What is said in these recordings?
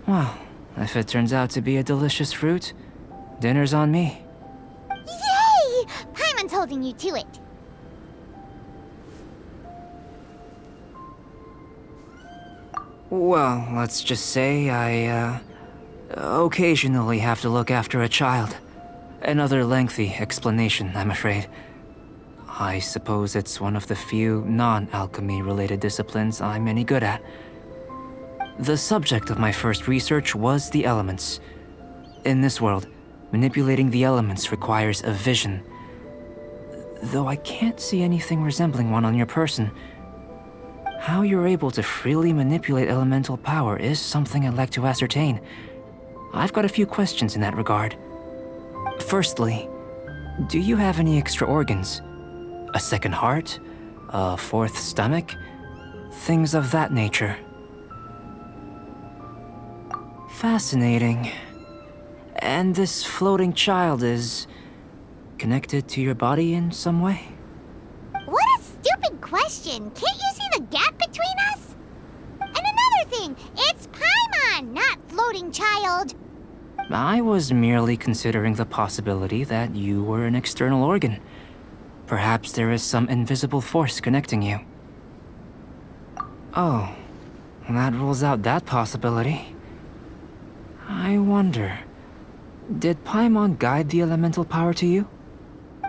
Well, if it turns out to be a delicious fruit, dinner's on me. Yay! Paimon's holding you to it. Well, let's just say I, occasionally have to look after a child. Another lengthy explanation, I'm afraid. I suppose it's one of the few non-alchemy-related disciplines I'm any good at. The subject of my first research was the elements. In this world, manipulating the elements requires a vision. Though I can't see anything resembling one on your person. How you're able to freely manipulate elemental power is something I'd like to ascertain. I've got a few questions in that regard. Firstly, do you have any extra organs? A second heart? A fourth stomach? Things of that nature. Fascinating. And this floating child is connected to your body in some way? What a stupid question! Can't you see the gap between us? And another thing, it's Paimon, not floating child. I was merely considering the possibility that you were an external organ. Perhaps there is some invisible force connecting you. Oh, that rules out that possibility. I wonder, did Paimon guide the elemental power to you?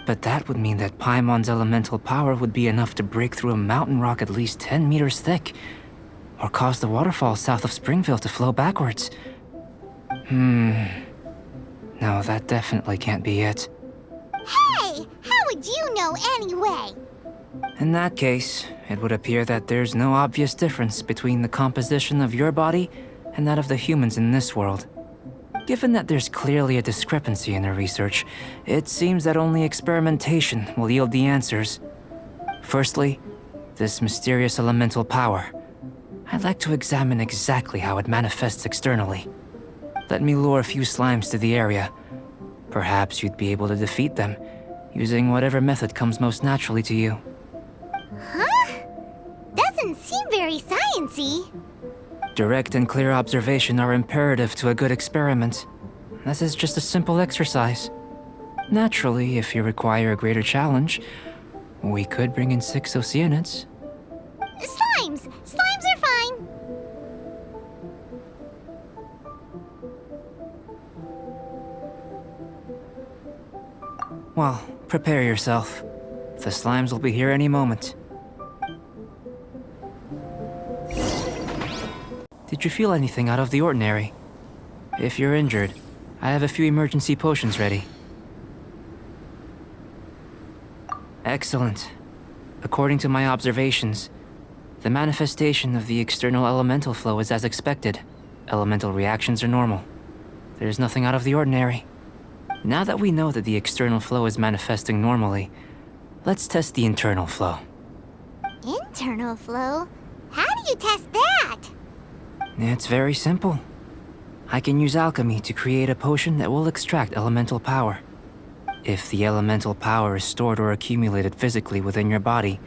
But that would mean that Paimon's elemental power would be enough to break through a mountain rock at least 10 meters thick, or cause the waterfall south of Springville to flow backwards. No, that definitely can't be it. Hey! How would you know anyway? In that case, it would appear that there's no obvious difference between the composition of your body and that of the humans in this world. Given that there's clearly a discrepancy in our research, it seems that only experimentation will yield the answers. Firstly, this mysterious elemental power. I'd like to examine exactly how it manifests externally. Let me lure a few slimes to the area. Perhaps you'd be able to defeat them, using whatever method comes most naturally to you. Huh? Doesn't seem very sciencey. Direct and clear observation are imperative to a good experiment. This is just a simple exercise. Naturally, if you require a greater challenge, we could bring in 6 Oceanids. Slimes! Slimes are fine! Well, prepare yourself. The slimes will be here any moment. Did you feel anything out of the ordinary? If you're injured, I have a few emergency potions ready. Excellent. According to my observations, the manifestation of the external elemental flow is as expected. Elemental reactions are normal. There's nothing out of the ordinary. Now that we know that the external flow is manifesting normally, let's test the internal flow. Internal flow? How do you test that? It's very simple. I can use alchemy to create a potion that will extract elemental power. If the elemental power is stored or accumulated physically within your body,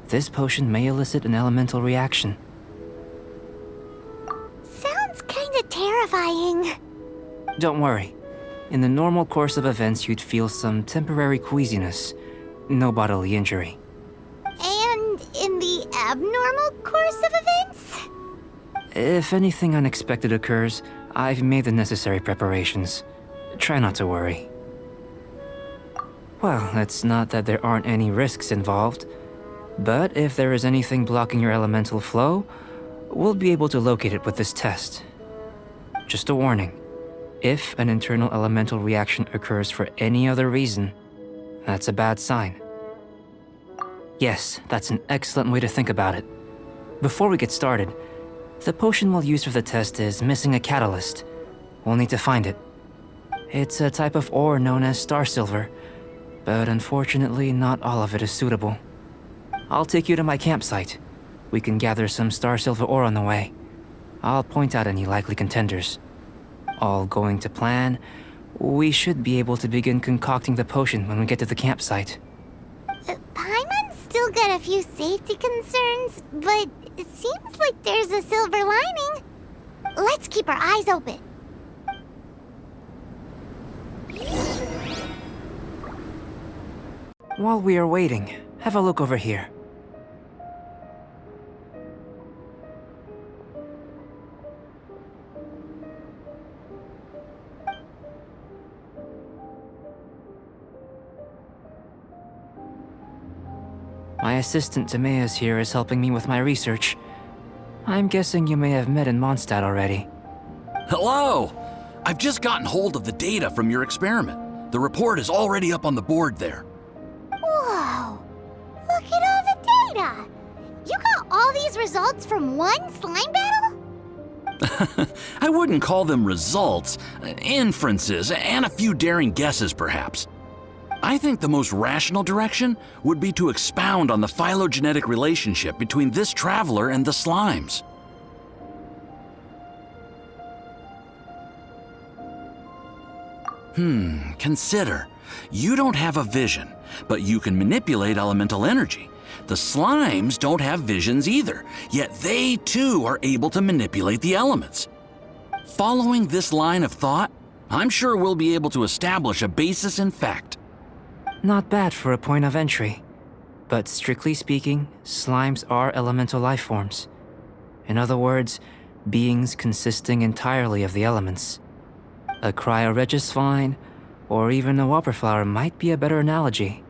this potion may elicit an elemental reaction. Sounds kinda terrifying. Don't worry. In the normal course of events, you'd feel some temporary queasiness. No bodily injury. And in the abnormal course of events? If anything unexpected occurs, I've made the necessary preparations. Try not to worry. Well, it's not that there aren't any risks involved, but if there is anything blocking your elemental flow, we'll be able to locate it with this test. Just a warning. If an internal elemental reaction occurs for any other reason, that's a bad sign. Yes, that's an excellent way to think about it. Before we get started, the potion we'll use for the test is missing a catalyst. We'll need to find it. It's a type of ore known as star silver, but unfortunately not all of it is suitable. I'll take you to my campsite. We can gather some star silver ore on the way. I'll point out any likely contenders. All going to plan, we should be able to begin concocting the potion when we get to the campsite. Paimon's still got a few safety concerns, but it seems like there's a silver lining. Let's keep keep our eyes open. While we are waiting, have a look over here. My assistant Timaeus here is helping me with my research. I'm guessing you may have met in Mondstadt already. Hello! I've just gotten hold of the data from your experiment. The report is already up on the board there. Whoa! Look at all the data! You got all these results from one slime battle? I wouldn't call them results, inferences, and a few daring guesses perhaps. I think the most rational direction would be to expound on the phylogenetic relationship between this traveler and the slimes. Consider. You don't have a vision, but you can manipulate elemental energy. The slimes don't have visions either, yet they too are able to manipulate the elements. Following this line of thought, I'm sure we'll be able to establish a basis in fact. Not bad for a point of entry. But strictly speaking, slimes are elemental life forms. In other words, beings consisting entirely of the elements. A cryoregisvine, or even a whopperflower might be a better analogy.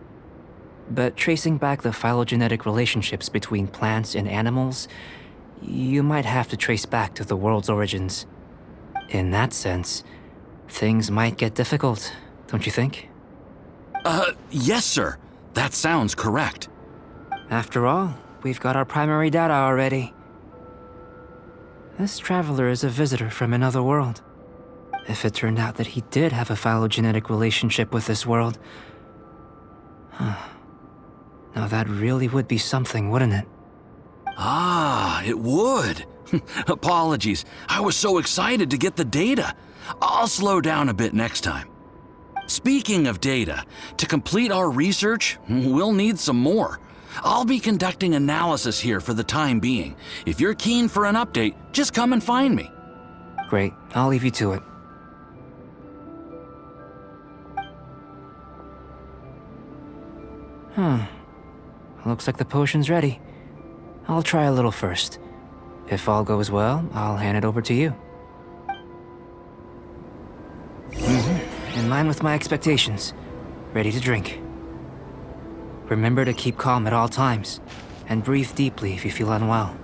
But tracing back the phylogenetic relationships between plants and animals, you might have to trace back to the world's origins. In that sense, things might get difficult, don't you think? Yes, sir. That sounds correct. After all, we've got our primary data already. This traveler is a visitor from another world. If it turned out that he did have a phylogenetic relationship with this world... Now that really would be something, wouldn't it? Ah, it would. Apologies. I was so excited to get the data. I'll slow down a bit next time. Speaking of data, to complete our research, we'll need some more. I'll be conducting analysis here for the time being. If you're keen for an update, just come and find me. Great, I'll leave you to it. Looks like the potion's ready. I'll try a little first. If all goes well, I'll hand it over to you. In line with my expectations. Ready to drink. Remember to keep calm at all times, and breathe deeply if you feel unwell.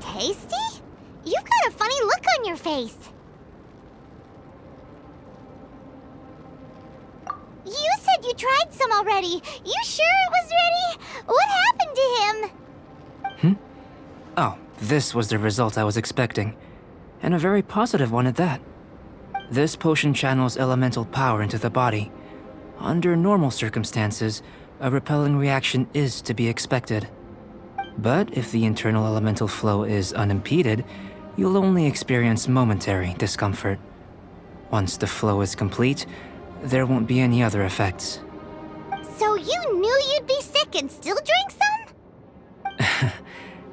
Tasty? You've got a funny look on your face. You said you tried some already. You sure it was ready? What happened to him? Oh, this was the result I was expecting. And a very positive one at that. This potion channels elemental power into the body. Under normal circumstances, a repelling reaction is to be expected. But if the internal elemental flow is unimpeded, you'll only experience momentary discomfort. Once the flow is complete, there won't be any other effects. So you knew you'd be sick and still drank some?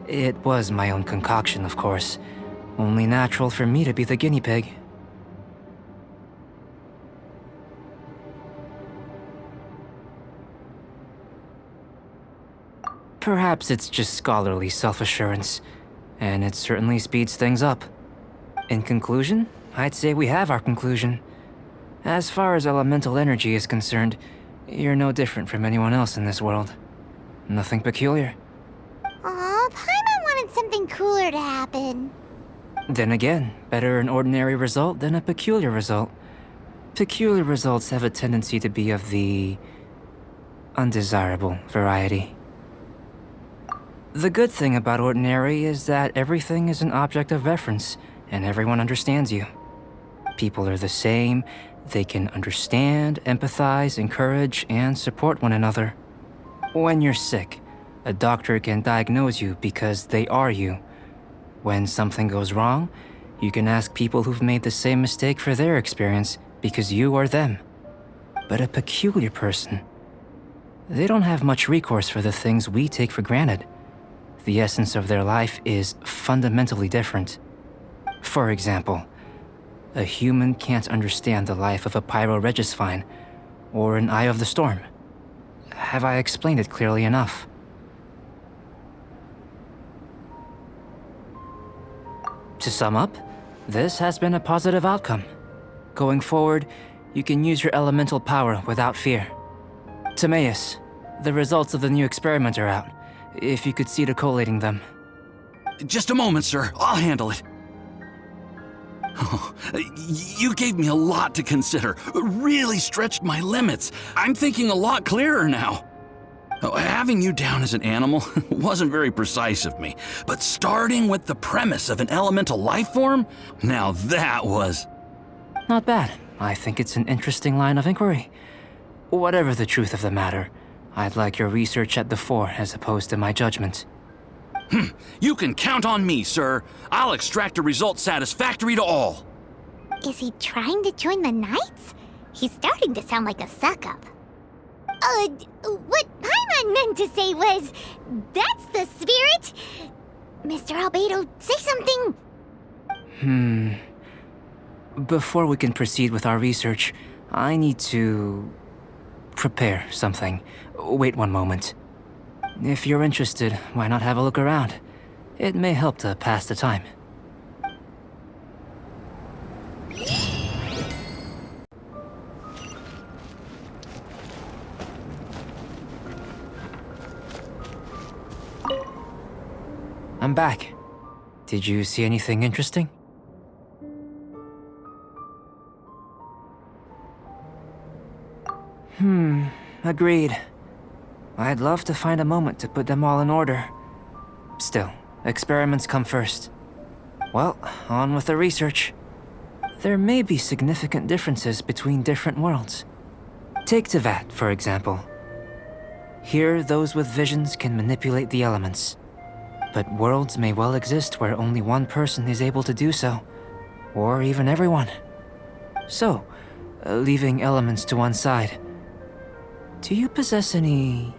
It was my own concoction, of course. Only natural for me to be the guinea pig. Perhaps it's just scholarly self-assurance, and it certainly speeds things up. In conclusion, I'd say we have our conclusion. As far as elemental energy is concerned, you're no different from anyone else in this world. Nothing peculiar. Aw, Paimon wanted something cooler to happen. Then again, better an ordinary result than a peculiar result. Peculiar results have a tendency to be of the undesirable variety. The good thing about ordinary is that everything is an object of reference, and everyone understands you. People are the same, they can understand, empathize, encourage, and support one another. When you're sick, a doctor can diagnose you because they are you. When something goes wrong, you can ask people who've made the same mistake for their experience because you are them. But a peculiar person, they don't have much recourse for the things we take for granted. The essence of their life is fundamentally different. For example, a human can't understand the life of a pyroregisvine or an eye of the storm. Have I explained it clearly enough? To sum up, this has been a positive outcome. Going forward, you can use your elemental power without fear. Timaeus, the results of the new experiment are out. If you could see to collating them. Just a moment, sir. I'll handle it. Oh, you gave me a lot to consider. Really stretched my limits. I'm thinking a lot clearer now. Having you down as an animal wasn't very precise of me, but starting with the premise of an elemental life form, now that was... Not bad. I think it's an interesting line of inquiry. Whatever the truth of the matter, I'd like your research at the fore as opposed to my judgment. You can count on me, sir. I'll extract a result satisfactory to all. Is he trying to join the Knights? He's starting to sound like a suck-up. What Paimon meant to say was, that's the spirit! Mr. Albedo, say something! Before we can proceed with our research, I need to... prepare something. Wait one moment. If you're interested, why not have a look around? It may help to pass the time. I'm back. Did you see anything interesting? Agreed. I'd love to find a moment to put them all in order. Still, experiments come first. Well, on with the research. There may be significant differences between different worlds. Take Tevat, for example. Here, those with visions can manipulate the elements. But worlds may well exist where only one person is able to do so. Or even everyone. So, leaving elements to one side, do you possess any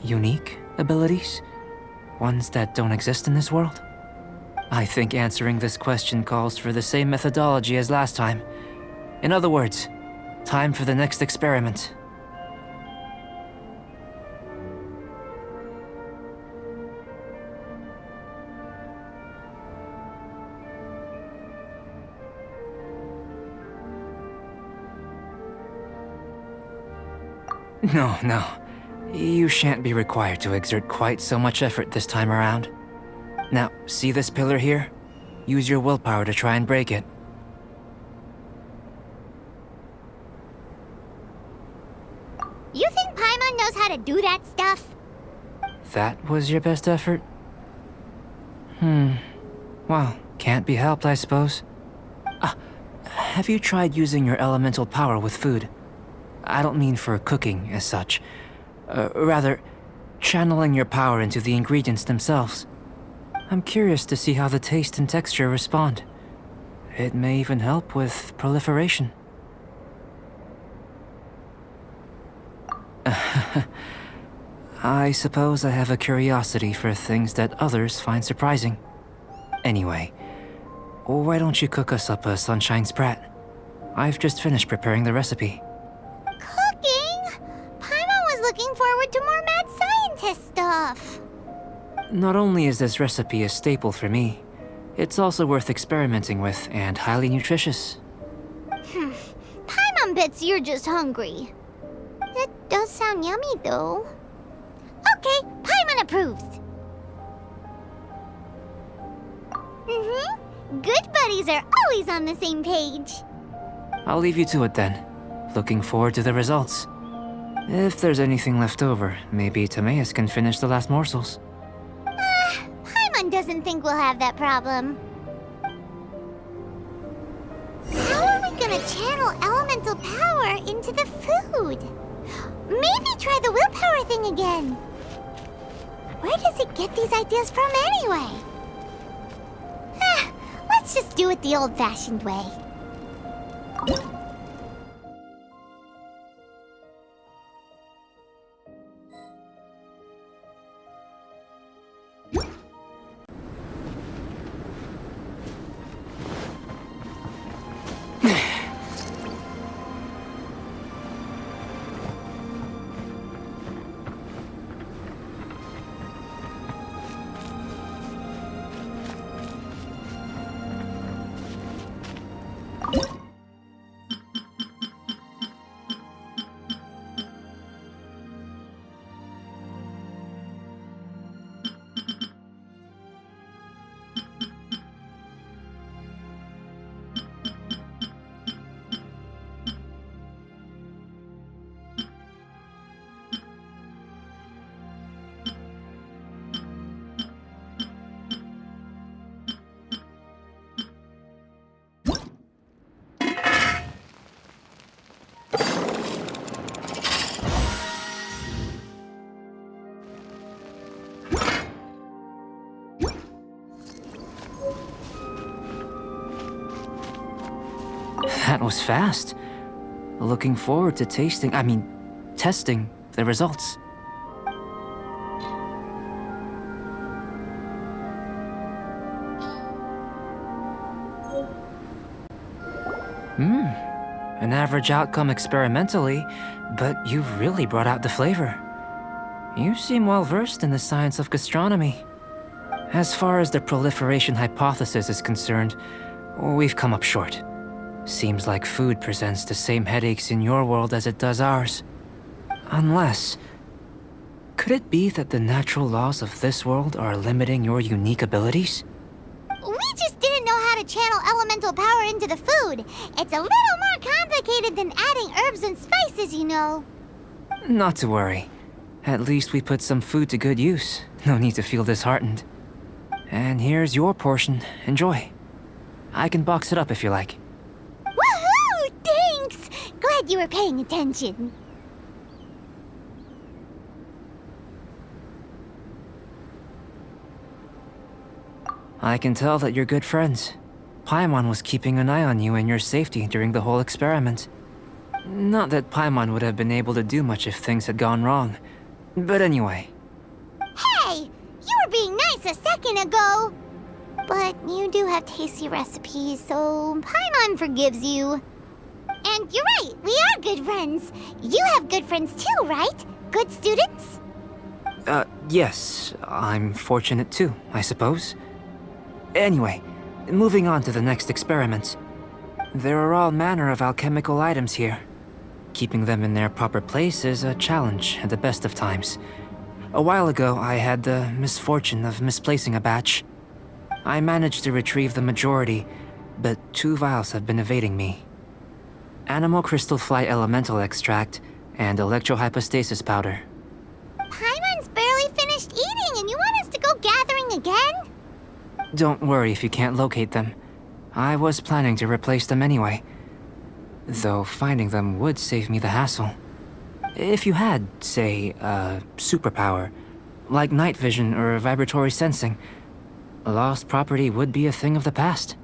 unique abilities? Ones that don't exist in this world? I think answering this question calls for the same methodology as last time. In other words, time for the next experiment. No. You shan't be required to exert quite so much effort this time around. Now, see this pillar here? Use your willpower to try and break it. You think Paimon knows how to do that stuff? That was your best effort? Well, can't be helped, I suppose. Have you tried using your elemental power with food? I don't mean for cooking as such. Rather, channeling your power into the ingredients themselves. I'm curious to see how the taste and texture respond. It may even help with proliferation. I suppose I have a curiosity for things that others find surprising. Anyway, why don't you cook us up a sunshine sprat? I've just finished preparing the recipe. Looking forward to more mad scientist stuff. Not only is this recipe a staple for me, it's also worth experimenting with and highly nutritious. Paimon bets you're just hungry. That does sound yummy, though. Okay, Paimon approves. Good buddies are always on the same page. I'll leave you to it then. Looking forward to the results. If there's anything left over, maybe Timaeus can finish the last morsels. Paimon doesn't think we'll have that problem. How are we gonna channel elemental power into the food? Maybe try the willpower thing again. Where does it get these ideas from anyway? Let's just do it the old-fashioned way. That was fast. Looking forward to testing the results. An average outcome experimentally, but you've really brought out the flavor. You seem well versed in the science of gastronomy. As far as the proliferation hypothesis is concerned, we've come up short. Seems like food presents the same headaches in your world as it does ours. Unless... could it be that the natural laws of this world are limiting your unique abilities? We just didn't know how to channel elemental power into the food. It's a little more complicated than adding herbs and spices, you know. Not to worry. At least we put some food to good use. No need to feel disheartened. And here's your portion. Enjoy. I can box it up if you like. Woohoo! Thanks! Glad you were paying attention. I can tell that you're good friends. Paimon was keeping an eye on you and your safety during the whole experiment. Not that Paimon would have been able to do much if things had gone wrong. But anyway. Hey! You were being nice a second ago! But you do have tasty recipes, so Paimon forgives you. And you're right, we are good friends. You have good friends too, right? Good students? Yes. I'm fortunate too, I suppose. Anyway, moving on to the next experiment. There are all manner of alchemical items here. Keeping them in their proper place is a challenge at the best of times. A while ago, I had the misfortune of misplacing a batch. I managed to retrieve the majority, but 2 vials have been evading me. Animal crystal fly elemental extract and electrohypostasis powder. Paimon's barely finished eating and you want us to go gathering again? Don't worry if you can't locate them. I was planning to replace them anyway. Though finding them would save me the hassle. If you had, say, a superpower, like night vision or vibratory sensing, lost property would be a thing of the past.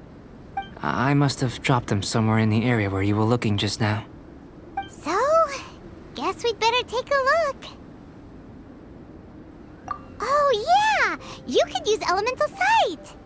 I must have dropped them somewhere in the area where you were looking just now. So, guess we'd better take a look. Oh yeah! You could use Elemental Sight!